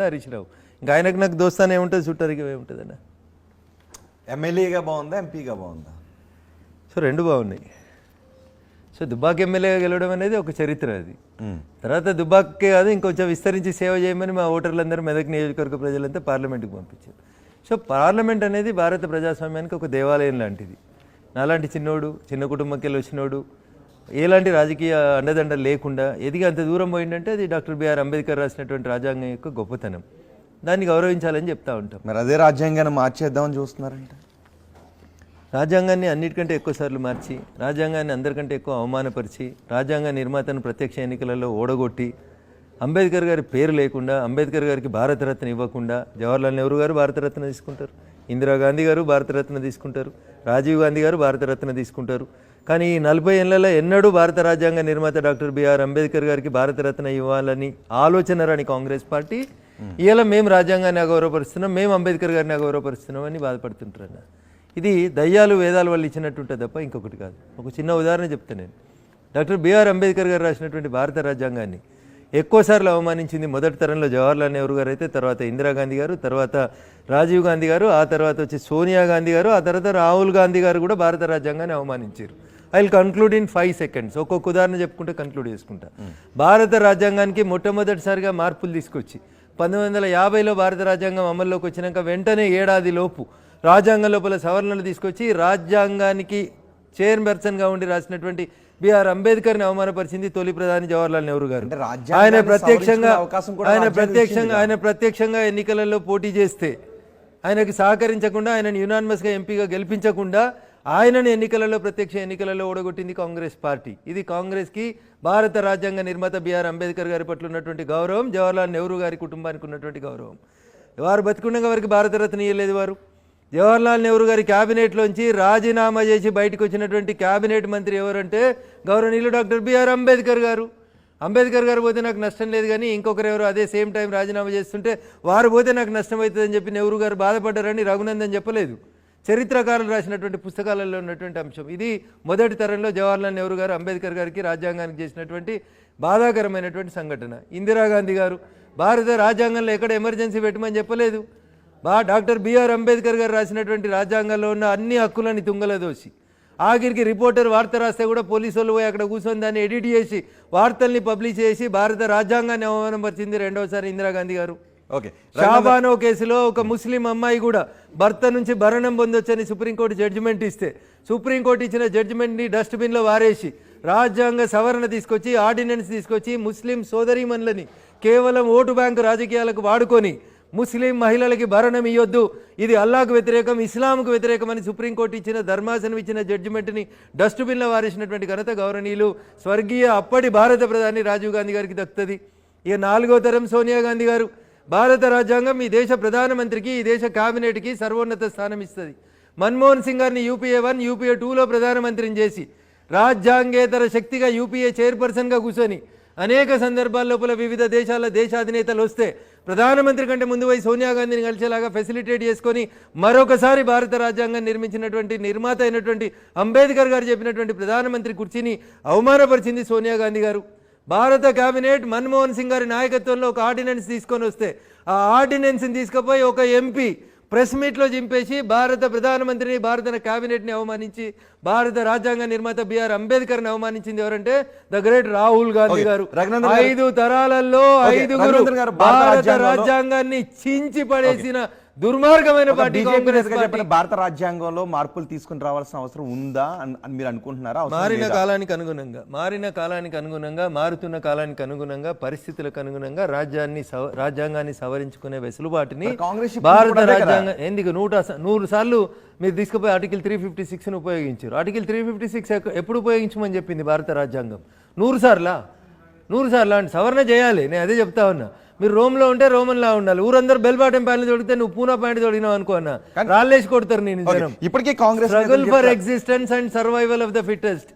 హరీష్ రావు ఇంకా ఆయనకు నాకు దోస్తానే ఏముంటుంది చుట్టారికి ఏముంటుంది అన్న. ఎమ్మెల్యేగా బాగుందా ఎంపీగా బాగుందా? సో రెండు బాగున్నాయి. సో దుబ్బాక ఎమ్మెల్యేగా గెలవడం అనేది ఒక చరిత్ర. అది తర్వాత దుబ్బాకే కాదు ఇంకొంచెం విస్తరించి సేవ చేయమని మా ఓటర్లందరూ మెదక్ నియోజకవర్గ ప్రజలంతా పార్లమెంట్కి పంపించారు. సో పార్లమెంట్ అనేది భారత ప్రజాస్వామ్యానికి ఒక దేవాలయం లాంటిది. నాలాంటి చిన్న కుటుంబంకి వెళ్ళి వచ్చినోడు ఎలాంటి రాజకీయ అండదండలు లేకుండా ఎదిగి అంత దూరం పోయిందంటే అది డాక్టర్ బిఆర్ అంబేద్కర్ రాసినటువంటి రాజ్యాంగం యొక్క గొప్పతనం. దాన్ని గౌరవించాలని చెప్తా ఉంటాం. మరి అదే రాజ్యాంగాన్ని మార్చేద్దామని చూస్తున్నారంట. రాజ్యాంగాన్ని అన్నిటికంటే ఎక్కువ సార్లు మార్చి, రాజ్యాంగాన్ని అందరికంటే ఎక్కువ అవమానపరిచి, రాజ్యాంగ నిర్మాతను ప్రత్యక్ష ఎన్నికలలో ఓడగొట్టి, అంబేద్కర్ గారి పేరు లేకుండా, అంబేద్కర్ గారికి భారతరత్న ఇవ్వకుండా, జవహర్లాల్ నెహ్రూ గారు భారతరత్న తీసుకుంటారు, ఇందిరాగాంధీ గారు భారతరత్న తీసుకుంటారు, రాజీవ్ గాంధీ గారు భారతరత్న తీసుకుంటారు. కానీ ఈ 40 ఏళ్లలో ఎన్నడూ భారత రాజ్యాంగ నిర్మాత డాక్టర్ బిఆర్ అంబేద్కర్ గారికి భారతరత్న ఇవ్వాలని ఆలోచన రాని కాంగ్రెస్ పార్టీ ఇవాళ మేము రాజ్యాంగాన్ని అగౌరవపరుస్తున్నాం, మేము అంబేద్కర్ గారిని అగౌరవపరుస్తున్నాం అని బాధపడుతుంటారన్న. ఇది దయ్యాలు వేదాలు వాళ్ళు ఇచ్చినట్టు ఉంటుంది తప్ప ఇంకొకటి కాదు. ఒక చిన్న ఉదాహరణ చెప్తాను నేను. డాక్టర్ బిఆర్ అంబేద్కర్ గారు రాసినటువంటి భారత రాజ్యాంగాన్ని ఎక్కువసార్లు అవమానించింది మొదటి తరంలో జవహర్లాల్ నెహ్రూ గారు అయితే, తర్వాత ఇందిరాగాంధీ గారు, తర్వాత రాజీవ్ గాంధీ గారు, ఆ తర్వాత వచ్చి సోనియా గాంధీ గారు, ఆ తర్వాత రాహుల్ గాంధీ గారు కూడా భారత రాజ్యాంగాన్ని అవమానించారు. I will conclude in 5 seconds. ఒక్కొక్క ఉదాహరణ చెప్పుకుంటే కన్క్లూడ్ చేసుకుంటా. భారత రాజ్యాంగానికి మొట్టమొదటిసారిగా మార్పులు తీసుకొచ్చి 1950లో భారత రాజ్యాంగం అమల్లోకి వచ్చినాక వెంటనే ఏడాది లోపు రాజ్యాంగం లోపల సవరణలు తీసుకొచ్చి రాజ్యాంగానికి చైర్పర్సన్గా ఉండి రాసినటువంటి బిఆర్ అంబేద్కర్ని అవమానపరిచింది తొలి ప్రధాని జవహర్లాల్ నెహ్రూ గారు. ఆయన ప్రత్యక్షంగా ఎన్నికలలో పోటీ చేస్తే ఆయనకి సహకరించకుండా, ఆయనను యునానిమస్గా ఎంపీగా గెలిపించకుండా ఆయనను ప్రత్యక్ష ఎన్నికలలో ఓడగొట్టింది కాంగ్రెస్ పార్టీ. ఇది కాంగ్రెస్కి భారత రాజ్యాంగ నిర్మాత బిఆర్ అంబేద్కర్ గారి పట్ల ఉన్నటువంటి గౌరవం, జవహర్లాల్ నెహ్రూ గారి కుటుంబానికి ఉన్నటువంటి గౌరవం. వారు బతికుండగా వారికి భారతరత్న ఇవ్వలేదు. వారు జవహర్లాల్ నెహ్రూ గారి క్యాబినెట్లోంచి రాజీనామా చేసి బయటకు వచ్చినటువంటి క్యాబినెట్ మంత్రి ఎవరంటే గౌరవనీయులు డాక్టర్ బిఆర్ అంబేద్కర్ గారు. అంబేద్కర్ గారు పోతే నాకు నష్టం లేదు, కానీ ఇంకొకరు ఎవరు అదే సేమ్ టైం రాజీనామా చేస్తుంటే వారు పోతే నాకు నష్టం అవుతుందని చెప్పి నెహ్రూ గారు బాధపడ్డారని రఘునందన్ చెప్పలేదు. చరిత్రకారులు రాసినటువంటి పుస్తకాలలో ఉన్నటువంటి అంశం ఇది. మొదటి తరంలో జవహర్లాల్ నెహ్రూ గారు అంబేద్కర్ గారికి రాజ్యాంగానికి చేసినటువంటి బాధాకరమైనటువంటి సంఘటన. ఇందిరాగాంధీ గారు భారత రాజ్యాంగంలో ఎక్కడ ఎమర్జెన్సీ పెట్టమని చెప్పలేదు. డాక్టర్ బిఆర్ అంబేద్కర్ గారు రాసినటువంటి రాజ్యాంగంలో ఉన్న అన్ని హక్కులని తుంగలదోసి ఆఖరికి రిపోర్టర్ వార్త రాస్తే కూడా పోలీసు వాళ్ళు పోయి అక్కడ కూర్చొని దాన్ని ఎడిట్ చేసి వార్తల్ని పబ్లిష్ చేసి భారత రాజ్యాంగాన్ని అవమానపరిచింది రెండవసారి ఇందిరాగాంధీ గారు. షాబానో కేసులో ఒక ముస్లిం అమ్మాయి కూడా భర్త నుంచి భరణం పొందొచ్చని సుప్రీంకోర్టు జడ్జిమెంట్ ఇస్తే సుప్రీంకోర్టు ఇచ్చిన జడ్జిమెంట్ని డస్ట్బిన్లో వారేసి రాజ్యాంగ సవరణ తీసుకొచ్చి, ఆర్డినెన్స్ తీసుకొచ్చి ముస్లిం సోదరీమణులని కేవలం ఓటు బ్యాంకు రాజకీయాలకు వాడుకొని ముస్లిం మహిళలకి భరణం ఇవ్వద్దు, ఇది అల్లాకు వ్యతిరేకం, ఇస్లాంకు వ్యతిరేకం అని సుప్రీంకోర్టు ఇచ్చిన ధర్మాసనం ఇచ్చిన జడ్జిమెంట్ని డస్ట్బిన్లో వారేసినటువంటి ఘనత గౌరవనీయులు స్వర్గీయ అప్పటి భారత ప్రధాని రాజీవ్ గాంధీ గారికి దక్కుతుంది. ఇక 4వ తరం సోనియా గాంధీ గారు. భారత రాజ్యాంగం ఈ దేశ ప్రధానమంత్రికి, ఈ దేశ క్యాబినెట్కి సర్వోన్నత స్థానం ఇస్తుంది. మన్మోహన్ సింగ్ గారిని యూపీఏ 1, యూపీఏ 2లో ప్రధానమంత్రిని చేసి రాజ్యాంగేతర శక్తిగా యూపీఏ చైర్పర్సన్గా కూర్చొని అనేక సందర్భాల లోపల వివిధ దేశాల దేశాధినేతలు వస్తే ప్రధానమంత్రి కంటే ముందు పోయి సోనియా గాంధీని కలిసేలాగా ఫెసిలిటేట్ చేసుకొని మరొకసారి భారత రాజ్యాంగాన్ని నిర్మించినటువంటి నిర్మాత అయినటువంటి అంబేద్కర్ గారు చెప్పినటువంటి ప్రధానమంత్రి కుర్చీని అవమానపరిచింది సోనియా గాంధీ గారు. భారత కేబినెట్ మన్మోహన్ సింగ్ గారి నాయకత్వంలో ఒక ఆర్డినెన్స్ తీసుకొని వస్తే ఆ ఆర్డినెన్స్ని తీసుకుపోయి ఒక ఎంపీ ప్రెస్ మీట్లో చింపేసి భారత ప్రధానమంత్రిని, భారత కేబినెట్ని అవమానించి భారత రాజ్యాంగ నిర్మాత బిఆర్ అంబేద్కర్ని అవమానించింది ఎవరంటే ద గ్రేట్ రాహుల్ గాంధీ గారు. 5 తరాలలో 5గురు భారత రాజ్యాంగాన్ని చించి పడేసిన దుర్మార్గమైన పార్టీ కాంగ్రెస్. భారత రాజ్యాంగంలో మార్పులు తీసుకుని రావాల్సిన అవసరం ఉందా అని మీరు అనుకుంటున్నారా? మారిన కాలానికి అనుగుణంగా మారుతున్న కాలానికి అనుగుణంగా పరిస్థితులకు అనుగుణంగా రాజ్యాంగాన్ని సవరించుకునే వెసులుబాటుని భారత రాజ్యాంగం ఎందుకు 100 సార్లు మీరు తీసుకుపోయి ఆర్టికల్ 356ని ఉపయోగించారు. ఆర్టికల్ 356 ఎప్పుడు ఉపయోగించమని చెప్పింది భారత రాజ్యాంగం? 100 సార్లా అంటే సవరణ చేయాలి. నేను అదే చెప్తా ఉన్నా. మీరు రోమ్లో ఉంటే రోమన్లా ఉండాలి. ఊరందరూ బెల్బాటం ప్యాంట్లు తొడిగితే నువ్వు పూనా ప్యాంట్ తొడిగినావు అనుకో అన్న రాళ్ళేసి కొడతారు. నేను ఇప్పటికే Congress struggle for existence and survival of the fittest.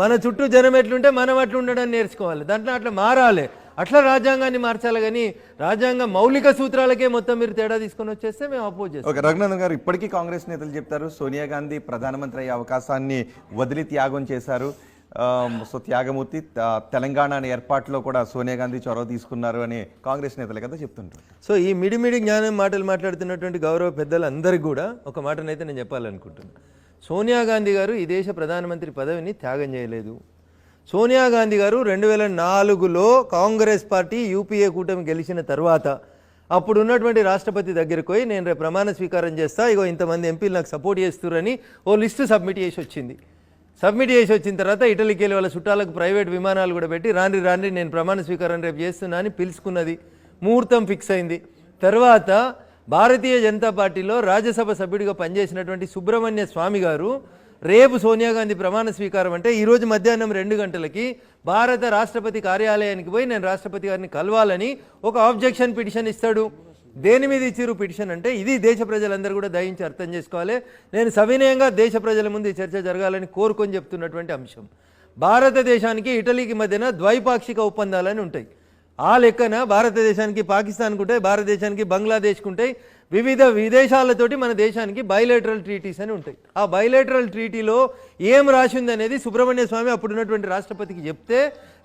మన చుట్టూ జనం ఎట్లుంటే మనం అట్లా ఉండడానికి నేర్చుకోవాలి. దాంట్లో అట్లా మారాలి. అట్లా రాజ్యాంగాన్ని మార్చాలి. కానీ రాజ్యాంగ మౌలిక సూత్రాలకే మొత్తం మీరు తేడా తీసుకొని వచ్చేస్తే మేము అపోజ్ చేస్తాం. రఘునందన్ గారు, ఇప్పటికీ కాంగ్రెస్ నేతలు చెప్తారు సోనియా గాంధీ ప్రధానమంత్రి అయ్యే అవకాశాన్ని వదిలి త్యాగం చేశారు, సో త్యాగమూర్తి తెలంగాణ ఏర్పాటులో కూడా సోనియా గాంధీ చొరవ తీసుకున్నారు అని కాంగ్రెస్ నేతలు కదా చెప్తుంటారు. సో ఈ మిడిమిడి జ్ఞానం మాటలు మాట్లాడుతున్నటువంటి గౌరవ పెద్దలందరికీ కూడా ఒక మాటనైతే నేను చెప్పాలనుకుంటున్నాను. సోనియా గాంధీ గారు ఈ దేశ ప్రధానమంత్రి పదవిని త్యాగం చేయలేదు. సోనియా గాంధీ గారు 2004లో కాంగ్రెస్ పార్టీ యూపీఏ కూటమి గెలిచిన తర్వాత అప్పుడు ఉన్నటువంటి రాష్ట్రపతి దగ్గరికి పోయి నేను రేపు ప్రమాణ స్వీకారం చేస్తా, ఇగో ఇంతమంది ఎంపీలు నాకు సపోర్ట్ చేస్తురని ఓ లిస్టు సబ్మిట్ చేసి వచ్చింది. సబ్మిట్ చేసి వచ్చిన తర్వాత ఇటలీకి వెళ్ళి వాళ్ళ చుట్టాలకు ప్రైవేట్ విమానాలు కూడా పెట్టి రాండి నేను ప్రమాణ స్వీకారం రేపు చేస్తున్నా అని పిలుచుకున్నది. ముహూర్తం ఫిక్స్ అయింది. తర్వాత భారతీయ జనతా పార్టీలో రాజ్యసభ సభ్యుడిగా పనిచేసినటువంటి సుబ్రహ్మణ్య స్వామి గారు రేపు సోనియా గాంధీ ప్రమాణ స్వీకారం అంటే ఈరోజు మధ్యాహ్నం 2 గంటలకి భారత రాష్ట్రపతి కార్యాలయానికి పోయి నేను రాష్ట్రపతి గారిని కలవాలని ఒక ఆబ్జెక్షన్ పిటిషన్ ఇస్తాడు. దేని మీద ఇచ్చిరు పిటిషన్ అంటే ఇది దేశ ప్రజలందరూ కూడా దయించి అర్థం చేసుకోవాలి. నేను సవినయంగా దేశ ప్రజల ముందు ఈ చర్చ జరగాలని కోరుకొని చెప్తున్నటువంటి అంశం. భారతదేశానికి ఇటలీకి మధ్యన ద్వైపాక్షిక ఒప్పందాలని ఉంటాయి. ఆ లెక్కన భారతదేశానికి పాకిస్తాన్కు ఉంటాయి, భారతదేశానికి బంగ్లాదేశ్కు ఉంటాయి, వివిధ విదేశాలతోటి మన దేశానికి బైలేటరల్ ట్రీటీస్ అని ఉంటాయి. ఆ బైలేటరల్ ట్రీటీలో ఏం రాసి ఉంది అనేది సుబ్రహ్మణ్య స్వామి అప్పుడున్నటువంటి రాష్ట్రపతికి చెప్తే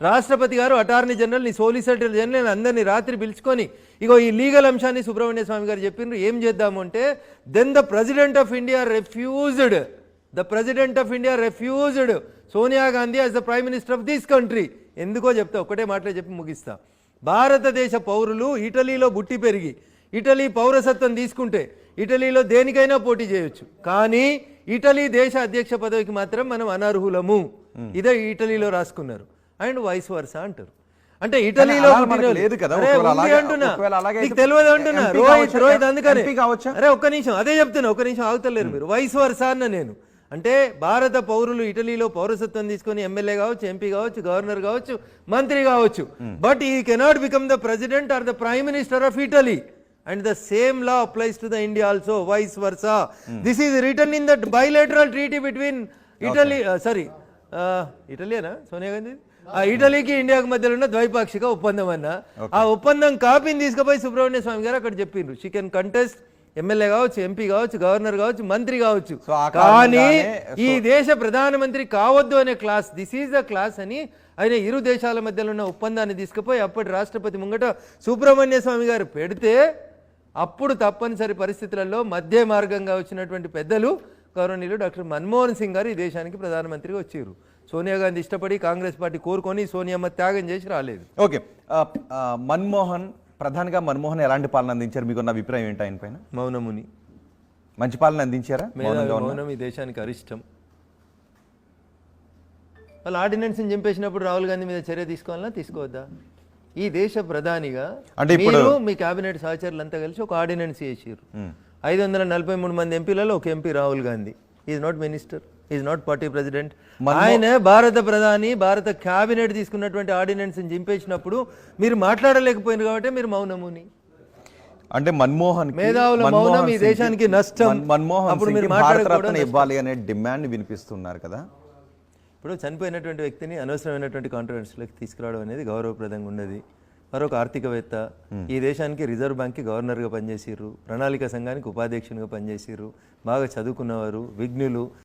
రాష్ట్రపతి గారు అటార్నీ జనరల్ ని సోలిసిటర్ జనరల్ అందరినీ రాత్రి పిలుచుకొని ఇగో ఈ లీగల్ అంశాన్ని సుబ్రహ్మణ్య స్వామి గారు చెప్పిండ్రు. ఏం చేద్దాము అంటే then the president of India refused Sonia Gandhi as the prime minister of this country. ఎందుకో చెప్తా, ఒక్కటే మాటలో చెప్పి ముగిస్తా. భారతదేశ పౌరులు ఇటలీలో బుట్టి పెరిగి ఇటలీ పౌరసత్వం తీసుకుంటే ఇటలీలో దేనికైనా పోటీ చేయొచ్చు, కానీ ఇటలీ దేశ అధ్యక్ష పదవికి మాత్రం మనం అనర్హులము. ఇదే ఇటలీలో రాసుకున్నారు. అండ్ వైస్ వర్సా అంటారు. అంటే ఇటలీలో లేదు కదా, తెలియదు అంటున్నా రోహిత్ అందుకని అరే ఒక్క నిమిషం అదే చెప్తున్నా, ఒక్క నిమిషం ఆగుతలేరు మీరు. వైస్ వర్సా అన్న నేను అంటే భారత పౌరులు ఇటలీలో పౌరసత్వం తీసుకొని ఎమ్మెల్యే కావచ్చు, ఎంపీ కావచ్చు, గవర్నర్ కావచ్చు, మంత్రి కావచ్చు, but he cannot become the president or the prime minister of Italy. And the same law applies to the India also, vice versa. This is written in the bilateral treaty between Italy, ఇటలీనా సోనియా గాంధీ ఇటలీకి ఇండియాకి మధ్యలో ఉన్న ద్వైపాక్షిక ఒప్పందం అన్న. ఆ ఒప్పందం కాపీని తీసుకుపోయి సుబ్రహ్మణ్య స్వామి గారు అక్కడ చెప్పిండ్రు. షీ కెన్ కంటెస్ట్ ఎమ్మెల్యే కావచ్చు, ఎంపీ కావచ్చు, గవర్నర్ కావచ్చు, మంత్రి కావచ్చు, కానీ ఈ దేశ ప్రధానమంత్రి కావద్దు అనే class, this is the class అని ఆయన ఇరు దేశాల మధ్యలో ఉన్న ఒప్పందాన్ని తీసుకుపోయి అప్పటి రాష్ట్రపతి ముంగట సుబ్రహ్మణ్య స్వామి గారు పెడితే అప్పుడు తప్పనిసరి పరిస్థితులలో మధ్య మార్గంగా వచ్చినటువంటి పెద్దలు గౌరవనీయులు డాక్టర్ మన్మోహన్ సింగ్ గారు ఈ దేశానికి ప్రధానమంత్రిగా వచ్చారు. సోనియా గాంధీ ఇష్టపడి కాంగ్రెస్ పార్టీ కోరుకొని సోనియమ్మ త్యాగం చేసి రాలేదు. ఓకే, ప్రధానిగా మన్మోహన్ ఎలాంటి పాలన అందించారు? మీకున్న అభిప్రాయం ఏంటి ఆయన పైన? మౌనముని. మంచి పాలన అందించారా? మౌనం ఈ దేశానికి అరిష్టం. వాళ్ళు ఆర్డినెన్స్ చంపేసినప్పుడు రాహుల్ గాంధీ మీద చర్య తీసుకోవాలన్నా తీసుకోవద్దా? ఈ దేశ ప్రధానిగా అంటే ఇప్పుడు మీ కేబినెట్ సహచరులంతా కలిసి ఒక ఆర్డినెన్స్ చేసారు. 543 మంది ఎంపీలలో ఒక MP Rahul Gandhi. Is not minister, is not party president. ఆయన భారత ప్రధాని, భారత కేబినెట్ తీసుకున్నటువంటి ఆర్డినెన్స్ చింపేసినప్పుడు మీరు మాట్లాడలేకపోయినారు కాబట్టి మీరు మౌనముని. అంటే మన్మోహన్ మేధావుల మౌనం ఈ దేశానికి నష్టం. అప్పుడు మీరు మాట్లాడకూడదు ఇవ్వాలి అనే డిమాండ్ వినిపిస్తున్నారు కదా. ఇప్పుడు చనిపోయినటువంటి వ్యక్తిని అనవసరమైనటువంటి కాంట్రవర్సీలోకి తీసుకురావడం అనేది గౌరవప్రదంగా ఉన్నది. మరొక ఆర్థికవేత్త ఈ దేశానికి రిజర్వ్ బ్యాంక్కి గవర్నర్గా పనిచేసిర్రు, ప్రణాళిక సంఘానికి ఉపాధ్యక్షునిగా పనిచేసిర్రు, బాగా చదువుకున్నవారు, విజ్ఞులు.